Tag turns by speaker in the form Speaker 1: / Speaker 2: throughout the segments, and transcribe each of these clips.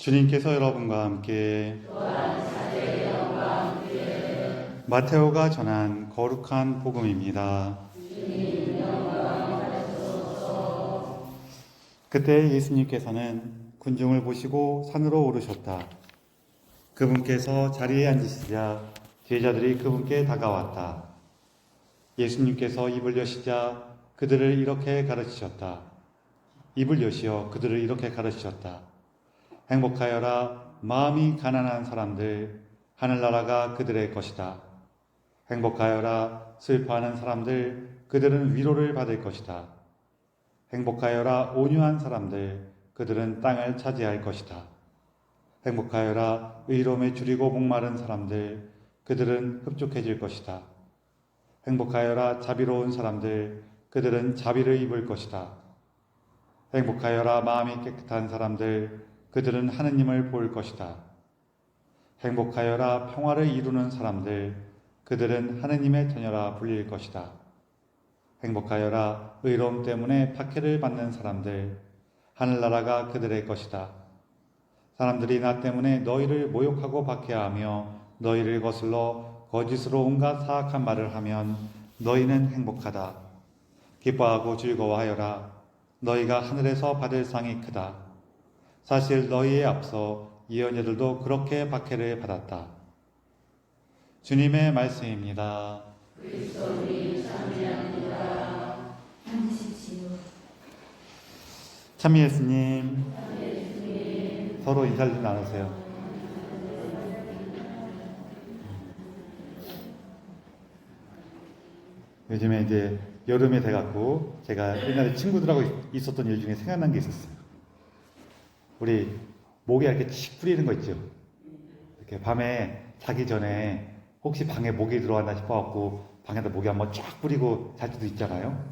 Speaker 1: 주님께서 여러분과 함께 마테오가 전한 거룩한 복음입니다. 그때 예수님께서는 군중을 보시고 산으로 오르셨다. 그분께서 자리에 앉으시자 제자들이 그분께 다가왔다. 예수님께서 입을 여시자 그들을 이렇게 가르치셨다. 입을 여시어 그들을 이렇게 가르치셨다. 행복하여라 마음이 가난한 사람들, 하늘나라가 그들의 것이다. 행복하여라 슬퍼하는 사람들, 그들은 위로를 받을 것이다. 행복하여라 온유한 사람들, 그들은 땅을 차지할 것이다. 행복하여라 의로움에 줄이고 목마른 사람들, 그들은 흡족해질 것이다. 행복하여라 자비로운 사람들, 그들은 자비를 입을 것이다. 행복하여라 마음이 깨끗한 사람들, 그들은 하느님을 볼 것이다. 행복하여라 평화를 이루는 사람들, 그들은 하느님의 자녀라 불릴 것이다. 행복하여라 의로움 때문에 박해를 받는 사람들, 하늘나라가 그들의 것이다. 사람들이 나 때문에 너희를 모욕하고 박해하며 너희를 거슬러 거짓으로 온갖 사악한 말을 하면 너희는 행복하다. 기뻐하고 즐거워하여라. 너희가 하늘에서 받을 상이 크다. 사실 너희에 앞서 예언자들도 그렇게 박해를 받았다. 주님의 말씀입니다.
Speaker 2: 그리스도님 참여합니다. 앉으십시오.
Speaker 1: 참미 예수님, 서로 인사를 좀 나누세요. 요즘에 이제 여름이 돼갖고 제가 옛날에 친구들하고 있었던 일 중에 생각난 게 있었어요. 우리 모기가 이렇게 칙 뿌리는 거 있죠. 이렇게 밤에 자기 전에 혹시 방에 모기 들어왔나 싶어갖고 방에다 모기 한번 쫙 뿌리고 잘 수도 있잖아요.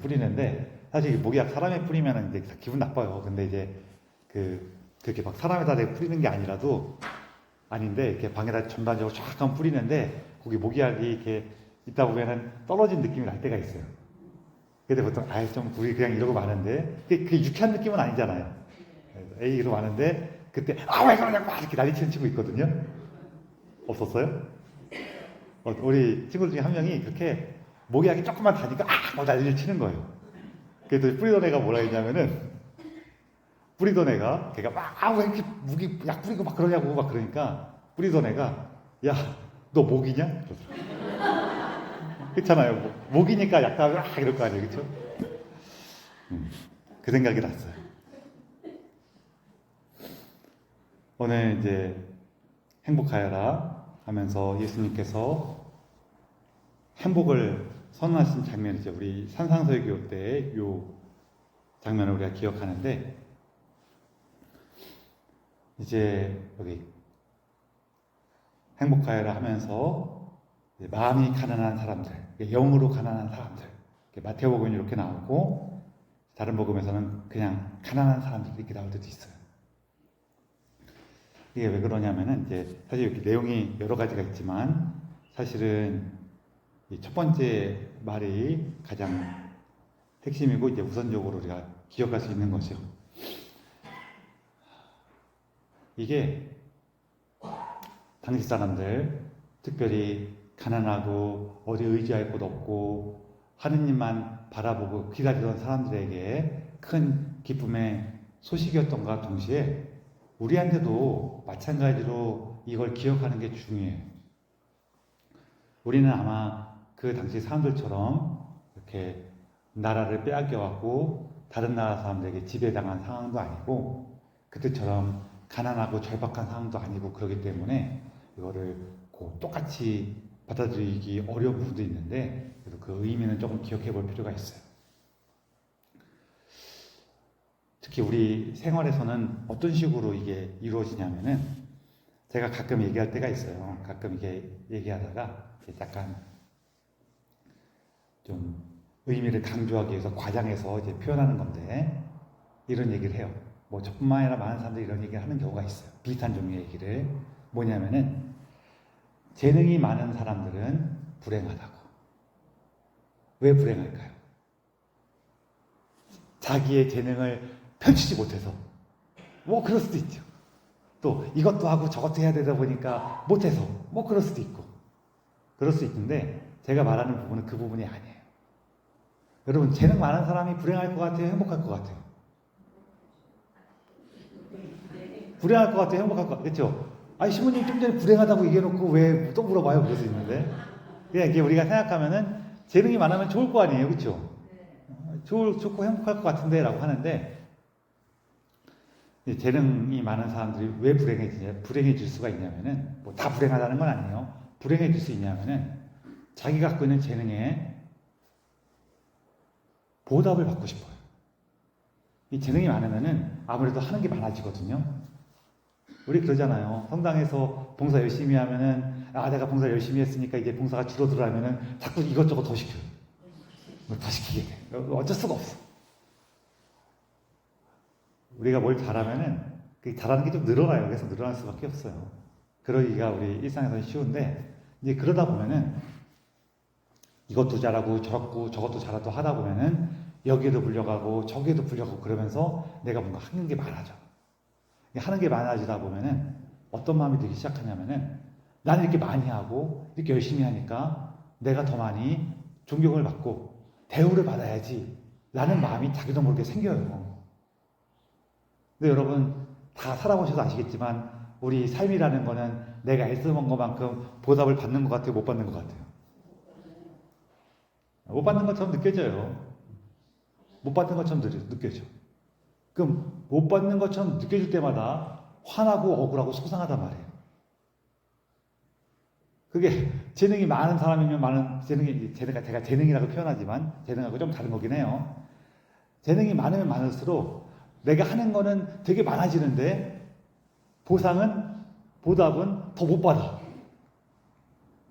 Speaker 1: 뿌리는데 사실 모기가 사람에 뿌리면 이제 기분 나빠요. 근데 이제 그렇게 막 사람에다 뿌리는 게 아닌데 이렇게 방에다 전반적으로 쫙 한번 뿌리는데 거기 모기약이 이렇게 있다 보면은 떨어진 느낌이 날 때가 있어요. 근데 보통 좀 우리 그냥 이러고 마는데 그게 유쾌한 느낌은 아니잖아요. 에이 이러고 마는데 그때 왜 그러냐고 막 이렇게 난리치는 친구 있거든요. 없었어요? 우리 친구들 중에 한 명이 그렇게 모기약이 조금만 다니까 막 난리를 치는 거예요. 그래서 뿌리던 애가 뭐라 했냐면은 뿌리던 애가 걔가 막 왜 이렇게 무기 약 뿌리고 막 그러냐고 막 그러니까 뿌리던 애가 야 너 모기냐? 그렇잖아요. 모기니까 약하면 이럴 거 아니에요, 그렇죠? 그 생각이 났어요. 오늘 이제 행복하여라 하면서 예수님께서 행복을 선언하신 장면이죠. 우리 산상설교 때 요 장면을 우리가 기억하는데 이제 여기 행복하여라 하면서 마음이 가난한 사람들, 영으로 가난한 사람들, 마태복음은 이렇게 나오고 다른 복음에서는 그냥 가난한 사람들 이렇게 나올 때도 있어요. 이게 왜 그러냐면은 이제 사실 이렇게 내용이 여러 가지가 있지만 사실은 이 첫 번째 말이 가장 핵심이고 이제 우선적으로 우리가 기억할 수 있는 것이요. 이게 당시 사람들, 특별히 가난하고 어디 의지할 곳 없고 하느님만 바라보고 기다리던 사람들에게 큰 기쁨의 소식이었던가 동시에 우리한테도 마찬가지로 이걸 기억하는 게 중요해요. 우리는 아마 그 당시 사람들처럼 이렇게 나라를 빼앗겨갖고 다른 나라 사람들에게 지배당한 상황도 아니고 그때처럼 가난하고 절박한 상황도 아니고 그렇기 때문에 이거를 똑같이 받아들이기 어려운 부분도 있는데 그래서 그 의미는 조금 기억해 볼 필요가 있어요. 특히 우리 생활에서는 어떤 식으로 이게 이루어지냐면은 제가 가끔 얘기할 때가 있어요. 가끔 이게 얘기하다가 약간 좀 의미를 강조하기 위해서 과장해서 이제 표현하는 건데 이런 얘기를 해요. 뭐 저뿐만 아니라 많은 사람들이 이런 얘기를 하는 경우가 있어요. 비슷한 종류의 얘기를. 뭐냐면은 재능이 많은 사람들은 불행하다고. 왜 불행할까요? 자기의 재능을 펼치지 못해서. 뭐 그럴 수도 있죠. 또 이것도 하고 저것도 해야 되다 보니까 못해서 뭐 그럴 수도 있고 그럴 수 있는데 제가 말하는 부분은 그 부분이 아니에요. 여러분 재능 많은 사람이 불행할 것 같아요? 행복할 것 같아요? 불행할 것 같아요? 행복할 것 같아요? 그렇죠? 아니 신부님 좀 전에 불행하다고 얘기해놓고 왜 또 물어봐요? 그럴 수 있는데 그냥 이게 우리가 생각하면은 재능이 많으면 좋을 거 아니에요? 그렇죠? 좋고 행복할 것 같은데 라고 하는데 재능이 많은 사람들이 왜 불행해질 수가 있냐면은 뭐 다 불행하다는 건 아니에요. 불행해질 수 있냐면은 자기가 갖고 있는 재능에 보답을 받고 싶어요. 이 재능이 많으면은 아무래도 하는 게 많아지거든요. 우리 그러잖아요. 성당에서 봉사 열심히 하면은 내가 봉사 열심히 했으니까 이제 봉사가 줄어들어하면은 자꾸 이것저것 더 시켜요. 더 시키게 돼. 어쩔 수가 없어. 우리가 뭘 잘하면은 그 잘하는 게 좀 늘어나요. 그래서 늘어날 수밖에 없어요. 그러기가 우리 일상에서는 쉬운데 이제 그러다 보면은 이것도 잘하고 저것도 잘하고 하다 보면은 여기에도 불려가고 저기에도 불려가고 그러면서 내가 뭔가 하는 게 많아져. 하는 게 많아지다 보면은 어떤 마음이 들기 시작하냐면은 나는 이렇게 많이 하고 이렇게 열심히 하니까 내가 더 많이 존경을 받고 대우를 받아야지 라는 마음이 자기도 모르게 생겨요. 근데 여러분 다 살아보셔서 아시겠지만 우리 삶이라는 거는 내가 애써본 것만큼 보답을 받는 것 같아요? 못 받는 것 같아요? 못 받는 것처럼 느껴져요. 못 받는 것처럼 느껴져. 그럼 못 받는 것처럼 느껴질 때마다 화나고 억울하고 속상하단 말이에요. 그게 재능이 많은 사람이면 많은 제가 재능이라고 표현하지만 재능하고 좀 다른 거긴 해요. 재능이 많으면 많을수록 내가 하는 거는 되게 많아지는데 보답은 더 못 받아.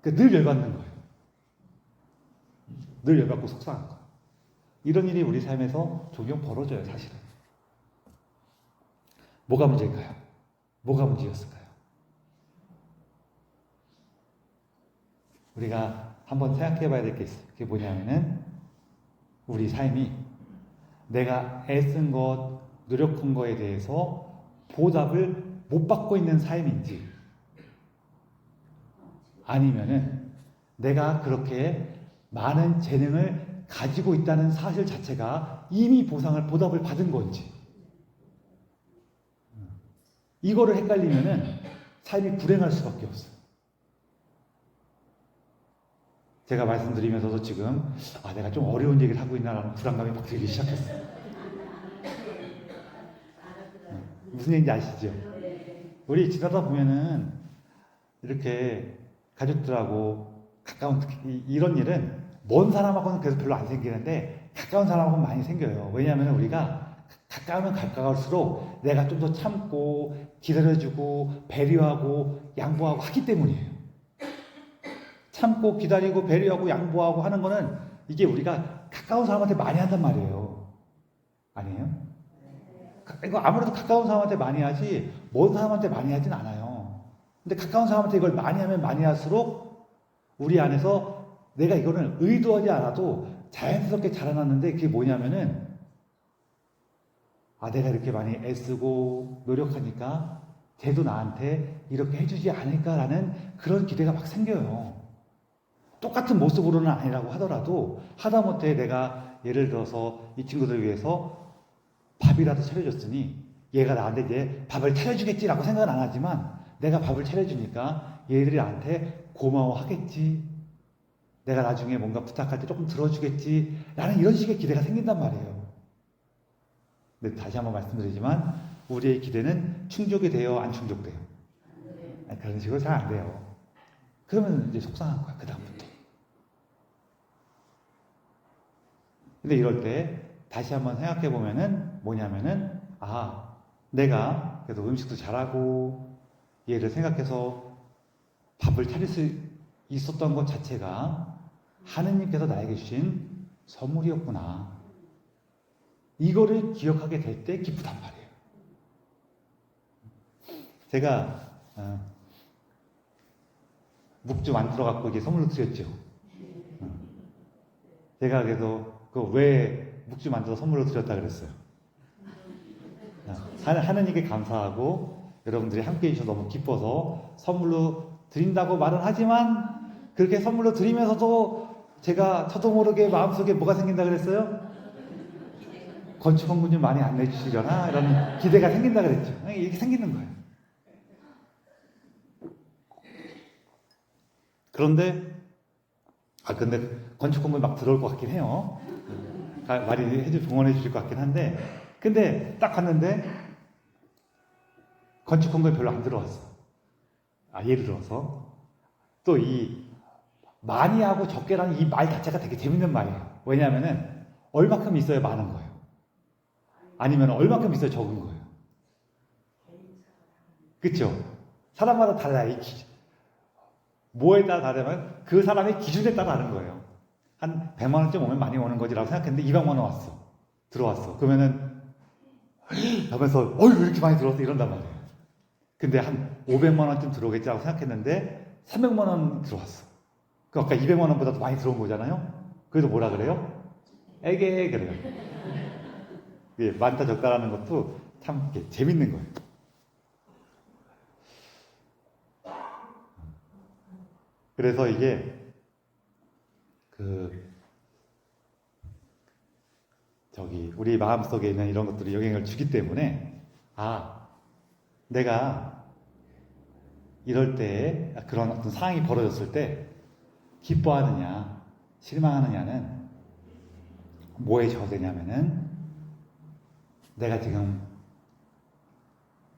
Speaker 1: 늘 열받는 거예요. 늘 열받고 속상한 거예요. 이런 일이 우리 삶에서 종종 벌어져요, 사실은. 뭐가 문제일까요? 뭐가 문제였을까요? 우리가 한번 생각해 봐야 될 게 있어요. 그게 뭐냐면은 우리 삶이 내가 애쓴 것, 노력한 거에 대해서 보답을 못 받고 있는 삶인지 아니면은 내가 그렇게 많은 재능을 가지고 있다는 사실 자체가 이미 보답을 받은 건지 이거를 헷갈리면은 삶이 불행할 수밖에 없어요. 제가 말씀드리면서도 지금 내가 좀 어려운 얘기를 하고 있나라는 불안감이 막 들기 시작했어요. 무슨 얘기인지 아시죠? 우리 지나다 보면은 이렇게 가족들하고 가까운 이런 일은 먼 사람하고는 그래서 별로 안 생기는데 가까운 사람하고는 많이 생겨요. 왜냐하면 우리가 가까우면 가까울수록 내가 좀 더 참고 기다려주고 배려하고 양보하고 하기 때문이에요. 참고 기다리고 배려하고 양보하고 하는 거는 이게 우리가 가까운 사람한테 많이 한단 말이에요. 아니에요? 이거 아무래도 가까운 사람한테 많이 하지 먼 사람한테 많이 하진 않아요. 근데 가까운 사람한테 이걸 많이 하면 많이 할수록 우리 안에서 내가 이거는 의도하지 않아도 자연스럽게 자라났는데 그게 뭐냐면은 내가 이렇게 많이 애쓰고 노력하니까 쟤도 나한테 이렇게 해주지 않을까라는 그런 기대가 막 생겨요. 똑같은 모습으로는 아니라고 하더라도 하다못해 내가 예를 들어서 이 친구들 위해서 밥이라도 차려줬으니 얘가 나한테 이제 밥을 차려주겠지라고 생각은 안 하지만 내가 밥을 차려주니까 얘들이 나한테 고마워하겠지. 내가 나중에 뭔가 부탁할 때 조금 들어주겠지. 라는 이런 식의 기대가 생긴단 말이에요. 근데 다시 한번 말씀드리지만 우리의 기대는 충족이 돼요? 안 충족돼요? 그런 식으로 잘 안 돼요. 그러면 이제 속상한 거야, 그 다음부터. 근데 이럴 때 다시 한번 생각해 보면은 뭐냐면은 내가 그래도 음식도 잘하고 얘를 생각해서 밥을 차릴 수 있었던 것 자체가 하느님께서 나에게 주신 선물이었구나. 이거를 기억하게 될 때 기쁘단 말이에요. 제가 묵주 만들어 갖고 이제 선물로 드렸죠. 제가 그래서 왜 묵주 만들어 선물로 드렸다 그랬어요. 하느님께 감사하고 여러분들이 함께 해주셔서 너무 기뻐서 선물로 드린다고 말은 하지만 그렇게 선물로 드리면서도 제가 저도 모르게 마음속에 뭐가 생긴다 그랬어요? 건축헌금 좀 많이 안 내주시려나? 이런 기대가 생긴다 그랬죠. 이렇게 생기는 거예요. 그런데 건축헌금이 막 들어올 것 같긴 해요. 많이 동원해 주실 것 같긴 한데, 근데 딱 갔는데 건축헌금이 별로 안 들어왔어. 예를 들어서 또 이 많이 하고 적게라는 이 말 자체가 되게 재밌는 말이에요. 왜냐하면은 얼마큼 있어야 많은 거예요. 아니면 얼마큼 있어야 적은 거예요. 그렇죠? 사람마다 달라요. 뭐에 따라 다르면 그 사람의 기준에 따라 다른 거예요. 한 100만 원쯤 오면 많이 오는 거지라고 생각했는데 200만 원 왔어. 들어왔어. 그러면은 하면서 왜 이렇게 많이 들어왔어? 이런단 말이에요. 근데 한 500만 원쯤 들어오겠지라고 생각했는데 300만 원 들어왔어. 그 아까 200만 원보다 더 많이 들어온 거잖아요. 그래도 뭐라 그래요? 에게 그래요. 예, 많다 적다라는 것도 참 재밌는 거예요. 그래서 이게 우리 마음속에 있는 이런 것들이 영향을 주기 때문에 내가 이럴 때 그런 어떤 상황이 벌어졌을 때 기뻐하느냐 실망하느냐는 뭐에 져되냐면은 내가 지금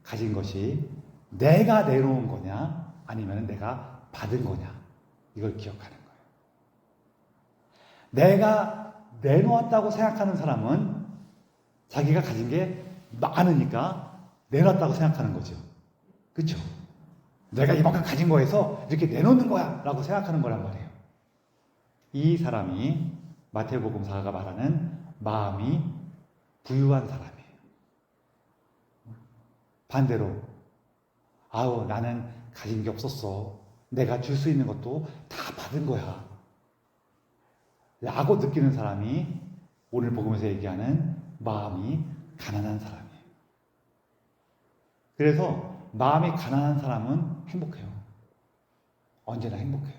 Speaker 1: 가진 것이 내가 내놓은 거냐 아니면 내가 받은 거냐 이걸 기억하는 거예요. 내가 내놓았다고 생각하는 사람은 자기가 가진 게 많으니까 내놨다고 생각하는 거죠. 그렇죠? 내가 이만큼 가진 거에서 이렇게 내놓는 거야 라고 생각하는 거란 말이에요. 이 사람이 마태복음사가 말하는 마음이 부유한 사람이에요. 반대로 나는 가진 게 없었어. 내가 줄 수 있는 것도 다 받은 거야 라고 느끼는 사람이 오늘 복음에서 얘기하는 마음이 가난한 사람이에요. 그래서 마음이 가난한 사람은 행복해요. 언제나 행복해요.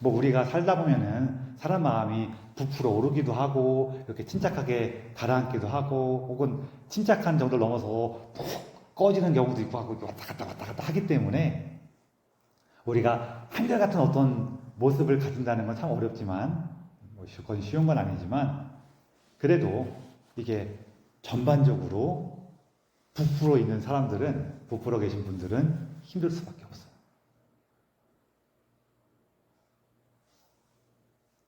Speaker 1: 우리가 살다 보면은 사람 마음이 부풀어 오르기도 하고 이렇게 침착하게 가라앉기도 하고 혹은 침착한 정도를 넘어서 푹 꺼지는 경우도 있고 하고 왔다 갔다 하기 때문에 우리가 한결같은 어떤 모습을 가진다는 건 참 어렵지만 그건 쉬운 건 아니지만 그래도 이게 전반적으로 부풀어 있는 사람들은 부풀어 계신 분들은 힘들 수밖에 없어요.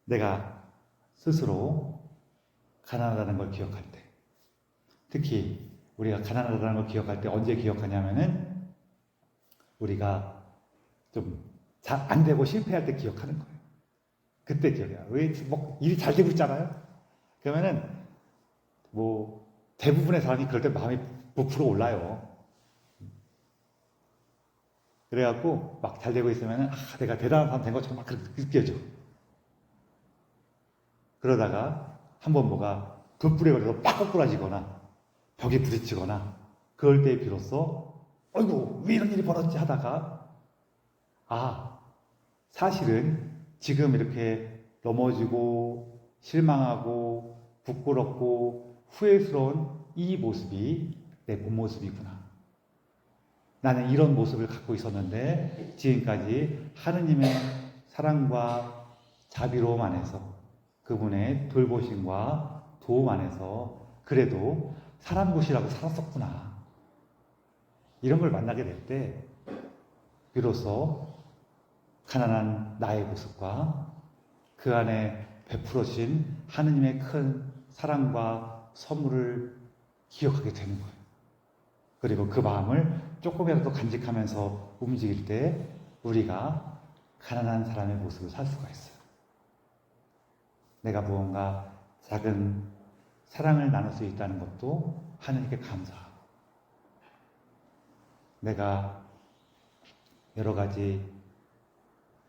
Speaker 1: 내가 스스로 가난하다는 걸 기억할 때 특히 우리가 가난하다는 걸 기억할 때 언제 기억하냐면은 우리가 좀 잘 안 되고 실패할 때 기억하는 거예요. 그때 기억해요. 왜 일이 잘 되고 있잖아요. 그러면은 대부분의 사람이 그럴 때 마음이 부풀어 올라요. 그래갖고 막 잘 되고 있으면은 내가 대단한 사람 된 것처럼 막 느껴져. 그러다가 한번 뭐가 불불에 걸려서 빡 꼬꾸라지거나 벽에 부딪히거나 그럴 때 비로소 어이구 왜 이런 일이 벌어졌지 하다가 사실은 지금 이렇게 넘어지고 실망하고 부끄럽고 후회스러운 이 모습이 내 본 모습이구나. 나는 이런 모습을 갖고 있었는데 지금까지 하느님의 사랑과 자비로움 안에서 그분의 돌보심과 도움 안에서 그래도 사람 곳이라고 살았었구나. 이런 걸 만나게 될 때 비로소 가난한 나의 모습과 그 안에 베풀어진 하느님의 큰 사랑과 선물을 기억하게 되는 거예요. 그리고 그 마음을 조금이라도 간직하면서 움직일 때 우리가 가난한 사람의 모습을 살 수가 있어요. 내가 무언가 작은 사랑을 나눌 수 있다는 것도 하느님께 감사하고 내가 여러 가지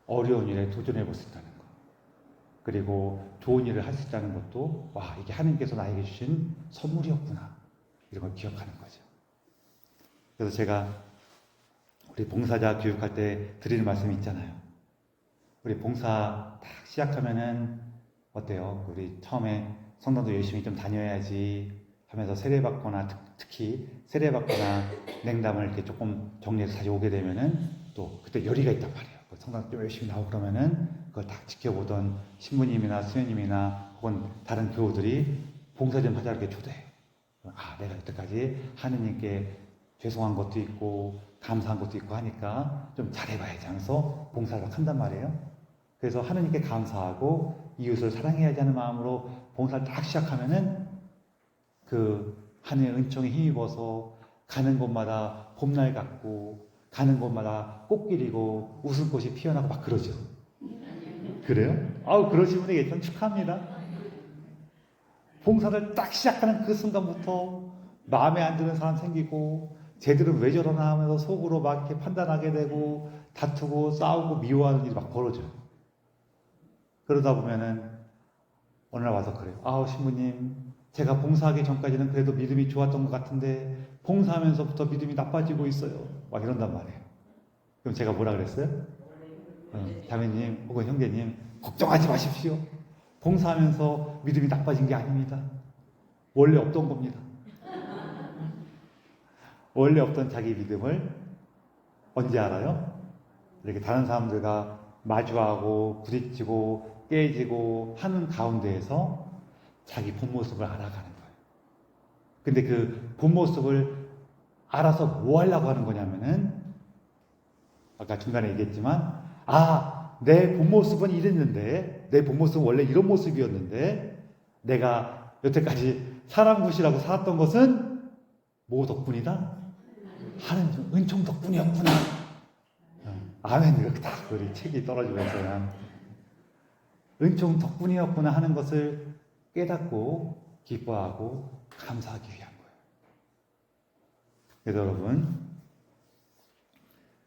Speaker 1: 어려운 일에 도전해 볼 수 있다는 것 그리고 좋은 일을 할 수 있다는 것도 이게 하느님께서 나에게 주신 선물이었구나 이런 걸 기억하는 거죠. 그래서 제가 우리 봉사자 교육할 때 드리는 말씀이 있잖아요. 우리 봉사 딱 시작하면은 어때요? 우리 처음에 성당도 열심히 좀 다녀야지 하면서 세례받거나 특히 세례받거나 냉담을 이렇게 조금 정리해서 다시 오게 되면은 또 그때 열의가 있단 말이에요. 성당 좀 열심히 나오고 그러면은 그걸 딱 지켜보던 신부님이나 수녀님이나 혹은 다른 교우들이 봉사 좀 하자 이렇게 초대해요. 아, 내가 여태까지 하느님께 죄송한 것도 있고 감사한 것도 있고 하니까 좀 잘해봐야지 하면서 봉사를 한단 말이에요. 그래서 하느님께 감사하고 이웃을 사랑해야지 하는 마음으로 봉사를 딱 시작하면은 그 하느님의 은총에 힘입어서 가는 곳마다 봄날 같고 가는 곳마다 꽃길이고 웃음꽃이 피어나고 막 그러죠. 그래요? 아우, 그러신 분이 계시면 축하합니다. 봉사를 딱 시작하는 그 순간부터 마음에 안 드는 사람 생기고 쟤들은 왜 저러나 하면서 속으로 막 이렇게 판단하게 되고 다투고 싸우고 미워하는 일이 막 벌어져요. 그러다 보면은 어느 날 와서 그래요. 아우, 신부님, 제가 봉사하기 전까지는 그래도 믿음이 좋았던 것 같은데 봉사하면서부터 믿음이 나빠지고 있어요. 막 이런단 말이에요. 그럼 제가 뭐라 그랬어요? 자매님 혹은 형제님, 걱정하지 마십시오. 봉사하면서 믿음이 나빠진 게 아닙니다. 원래 없던 겁니다. 원래 없던 자기 믿음을 언제 알아요? 이렇게 다른 사람들과 마주하고 부딪히고 깨지고 하는 가운데에서 자기 본 모습을 알아가는 거예요. 근데 그 본 모습을 알아서 뭐 하려고 하는 거냐면은 아까 중간에 얘기했지만 내 본 모습은 이랬는데 내 본 모습은 원래 이런 모습이었는데 내가 여태까지 사람 굿이라고 살았던 것은 뭐 덕분이다? 하는 은총 덕분이었구나. 아멘. 이렇게 딱 우리 책이 떨어지면서 그냥 은총 덕분이었구나 하는 것을 깨닫고 기뻐하고 감사하기 위한 거예요. 그래서 여러분,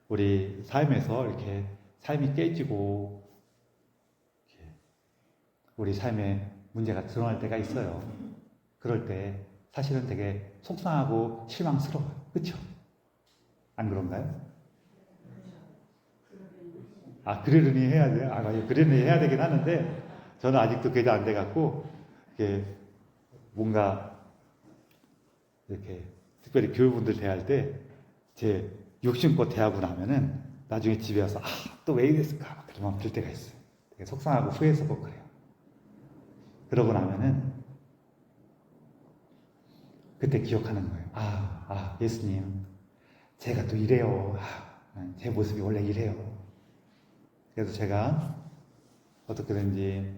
Speaker 1: 우리 삶에서 이렇게 삶이 깨지고 이렇게 우리 삶에 문제가 드러날 때가 있어요. 그럴 때 사실은 되게 속상하고 실망스러워요. 그렇죠? 안 그런가요? 그러려니 해야 돼요. 그러려니 해야 되긴 하는데 저는 아직도 그게 안 돼갖고 이렇게 뭔가 이렇게 특별히 교우분들 대할 때 제 욕심껏 대하고 나면은 나중에 집에 와서 또 왜 이랬을까 그런 마음 들 때가 있어요. 되게 속상하고 후회스럽고 그래요. 그러고 나면은 그때 기억하는 거예요. 예수님, 제가 또 이래요. 제 모습이 원래 이래요. 그래서 제가 어떻게든지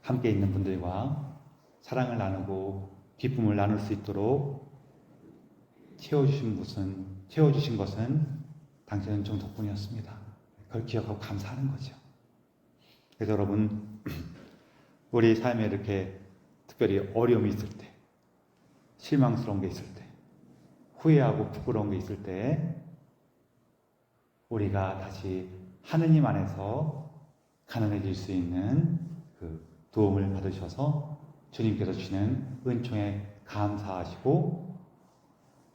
Speaker 1: 함께 있는 분들과 사랑을 나누고 기쁨을 나눌 수 있도록 채워주신 것은 당신의 은총 덕분이었습니다. 그걸 기억하고 감사하는 거죠. 그래서 여러분, 우리 삶에 이렇게 특별히 어려움이 있을 때, 실망스러운 게 있을 때, 후회하고 부끄러운 게 있을 때, 우리가 다시 하느님 안에서 가난해질 수 있는 그 도움을 받으셔서 주님께서 주시는 은총에 감사하시고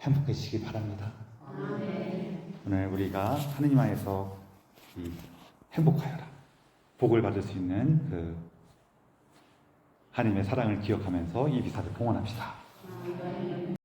Speaker 1: 행복해지시기 바랍니다. 아멘. 오늘 우리가 하느님 안에서 행복하여라, 복을 받을 수 있는 그 하느님의 사랑을 기억하면서 이 비사를 봉헌합시다. 아멘.